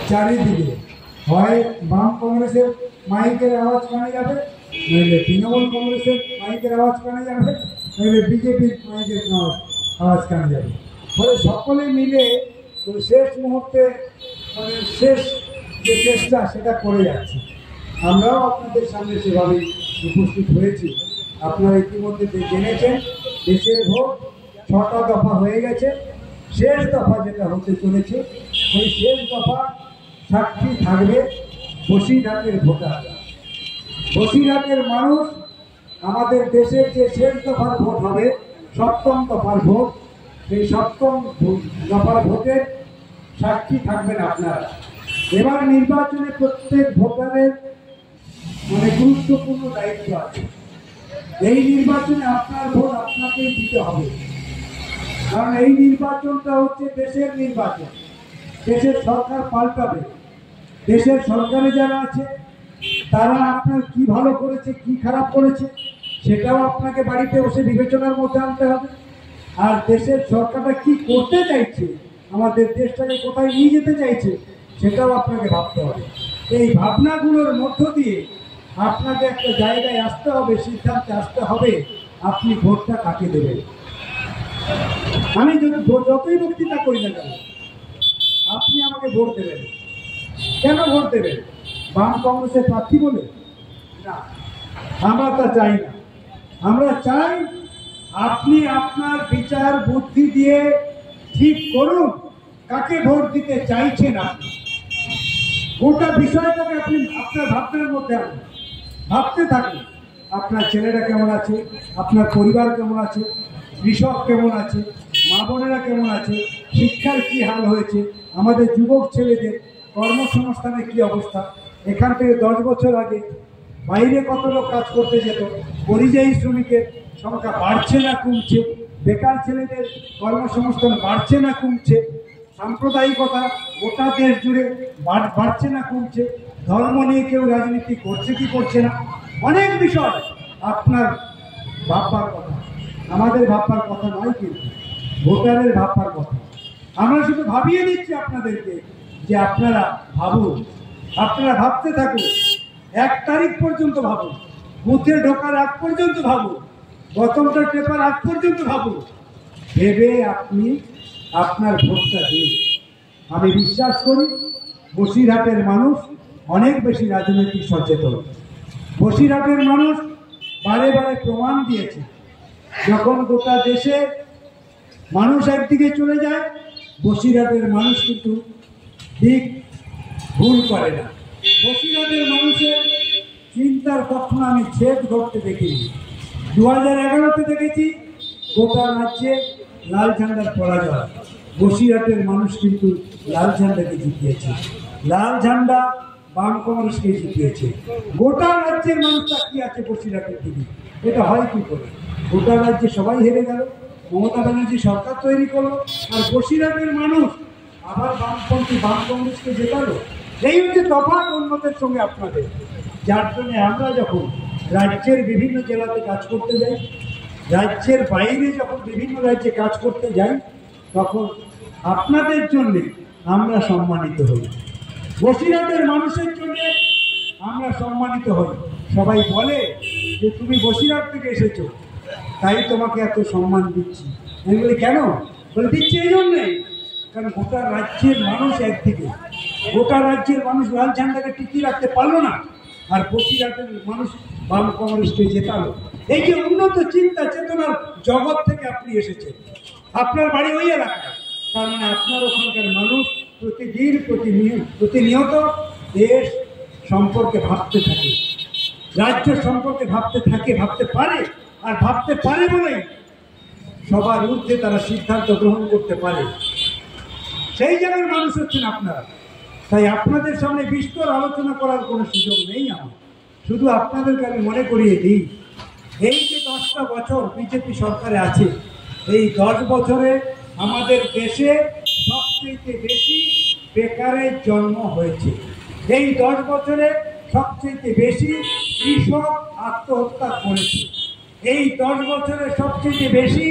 চারিদিকে হয় বাম কংগ্রেসের মাইকের আওয়াজ কানে যাবে, নইলে তৃণমূল কংগ্রেসের মাইকের আওয়াজ কানে যাবে, নইলে বিজেপির মাইকের আওয়াজ কানে যাবে। ফলে সকলে মিলে শেষ মুহূর্তে মানে শেষ যে চেষ্টা সেটা করে যাচ্ছে। আমরাও আপনাদের সামনে সেভাবেই উপস্থিত হয়েছি। আপনারা ইতিমধ্যে জেনেছেন দেশের ভোট 6টা দফা হয়ে গেছে। শেষ দফা যেটা হতে চলেছে সেই শেষ দফা সাক্ষী থাকবে বসিরহাটের ভোটাররা। বসিরহাটের মানুষ আমাদের দেশের যে শেষ দফার ভোট হবে 7ম দফার ভোট, সেই 7ম দফার ভোটের সাক্ষী থাকবেন আপনারা। এবার নির্বাচনে প্রত্যেক ভোটারের মানে গুরুত্বপূর্ণ দায়িত্ব আছে। এই নির্বাচনে আপনার ভোট আপনাকেই দিতে হবে, কারণ এই নির্বাচনটা হচ্ছে দেশের নির্বাচন। দেশের সরকার পাল্টাবে। দেশের সরকারে যারা আছে তারা আপনার কি ভালো করেছে কি খারাপ করেছে সেটাও আপনাকে বাড়িতে বসে বিবেচনার মধ্যে আনতে হবে। আর দেশের সরকারটা কি করতে চাইছে, আমাদের দেশটাকে কোথায় নিয়ে যেতে চাইছে সেটাও আপনাকে ভাবতে হবে। এই ভাবনাগুলোর মধ্য দিয়ে আপনাকে একটা জায়গায় আসতে হবে, সিদ্ধান্তে আসতে হবে আপনি ভোটটা কাকে দেবেন। আমি যদি যতই বক্তৃতা করি না কেন আপনি আমাকে ভোট দেবেন। কেন ভোট দেবেন? বাম কংগ্রেসের প্রার্থী বলে না, আমরা তা চাই না। আমরা চাই আপনি আপনার বিচার বুদ্ধি দিয়ে ঠিক করুন কাকে ভোট দিতে চাইছেন। আপনি গোটা বিষয়টাকে আপনি আপনার ভাবনার মধ্যে আনুন, ভাবতে থাকুন আপনার ছেলেরা কেমন আছে, আপনার পরিবার কেমন আছে, কৃষক কেমন আছে, মা বোনেরা কেমন আছে, শিক্ষার কি হাল হয়েছে, আমাদের যুবক ছেলেদের কর্মসংস্থানের কি অবস্থা। এখান থেকে 10 বছর আগে বাইরে কত লোক কাজ করতে যেত, পরিযায়ী শ্রমিকের সংখ্যা বাড়ছে না কমছে, বেকার ছেলেদের কর্মসংস্থান বাড়ছে না কমছে, সাম্প্রদায়িকতা গোটা দেশ জুড়ে বাড়ছে না কমছে, ধর্ম নিয়ে কেউ রাজনীতি করছে কি করছে না, অনেক বিষয় আপনার ভাববার কথা। আমাদের ভাববার কথা নয়, কিন্তু ভোটারের ভাববার কথা। আমরা শুধু ভাবিয়ে দিচ্ছি আপনাদেরকে যে আপনারা ভাবুন, আপনারা ভাবতে থাকুন। 1 তারিখ পর্যন্ত ভাবুন, বুথে ঢোকার আগ পর্যন্ত ভাবুন, প্রথমটা টেপার আগ পর্যন্ত ভাবুন, ভেবে আপনি আপনার ভোটটা দিন। আমি বিশ্বাস করি বসিরহাটের মানুষ অনেক বেশি রাজনৈতিক সচেতন। বসিরহাটের মানুষ বারে বারে প্রমাণ দিয়েছে, যখন গোটা দেশে মানুষ একদিকে চলে যায় বসিরহাটের মানুষ কিন্তু ঠিক ভুল করে না। বসিরহাটের মানুষের চিন্তার কখনো আমি ছেদ ঘটতে দেখিনি। 2011-তে দেখেছি গোটা রাজ্যে লাল ঝান্ডার পরাজয়, বসিরহাটের মানুষ কিন্তু লাল ঝান্ডাকে জিতিয়েছে। লাল ঝান্ডা বাম কংগ্রেসকে জিতিয়েছে। গোটা রাজ্যের মানুষ তাকিয়ে আছে বসিরহাটের দিকে। এটা হয় কি করে? গোটা রাজ্যে সবাই হেরে গেল, মমতা ব্যানার্জি সরকার তৈরি করলো, আর বসিরহাটের মানুষ আবার বামপন্থী বাম কংগ্রেসকে জেতালো। এই হচ্ছে তফাৎ অন্যদের সঙ্গে আপনাদের। যার জন্য আমরা যখন রাজ্যের বিভিন্ন জেলাতে কাজ করতে যাই, রাজ্যের বাইরে যখন বিভিন্ন রাজ্যে কাজ করতে যাই, তখন আপনাদের জন্য আমরা সম্মানিত হই। বসিরহাটের মানুষের জন্য আমরা সম্মানিত হই। সবাই বলে যে তুমি বসিরহাট থেকে এসেছো তাই তোমাকে এত সম্মান দিচ্ছি। আমি বলি কেন? বলে দিচ্ছি এই জন্যে, কারণ গোটা রাজ্যের মানুষ একদিকে, গোটা রাজ্যের মানুষ লাল ঝান্ডাকে টিকিয়ে রাখতে পারলো না, আর বসিরহাটের মানুষ বাম কংগ্রেসকে জেতালো। এই যে উন্নত চিন্তা চেতনার জগৎ থেকে আপনি এসেছেন, আপনার বাড়ি ওই এলাকায়, তার মানে আপনার ওখানকার মানুষ প্রতিদিন প্রতিনিয়ত দেশ সম্পর্কে ভাবতে থাকে, রাজ্য সম্পর্কে ভাবতে থাকে, ভাবতে পারে। আর ভাবতে পারে বলেই সবার ঊর্ধ্বে তারা সিদ্ধান্ত গ্রহণ করতে পারে। সেই জায়গার মানুষ হচ্ছেন আপনারা। তাই আপনাদের সামনে বিস্তর আলোচনা করার কোনো সুযোগ নেই আমার। শুধু আপনাদেরকে আমি মনে করিয়ে দিই, এই যে 10টা বছর বিজেপি সরকারে আছে, এই 10 বছরে আমাদের দেশে সবচেয়ে বেশি বেকারের জন্ম হয়েছে। এই 10 বছরে সবচেয়ে বেশি কৃষক আত্মহত্যা করেছে। এই 10 বছরে সবচেয়ে বেশি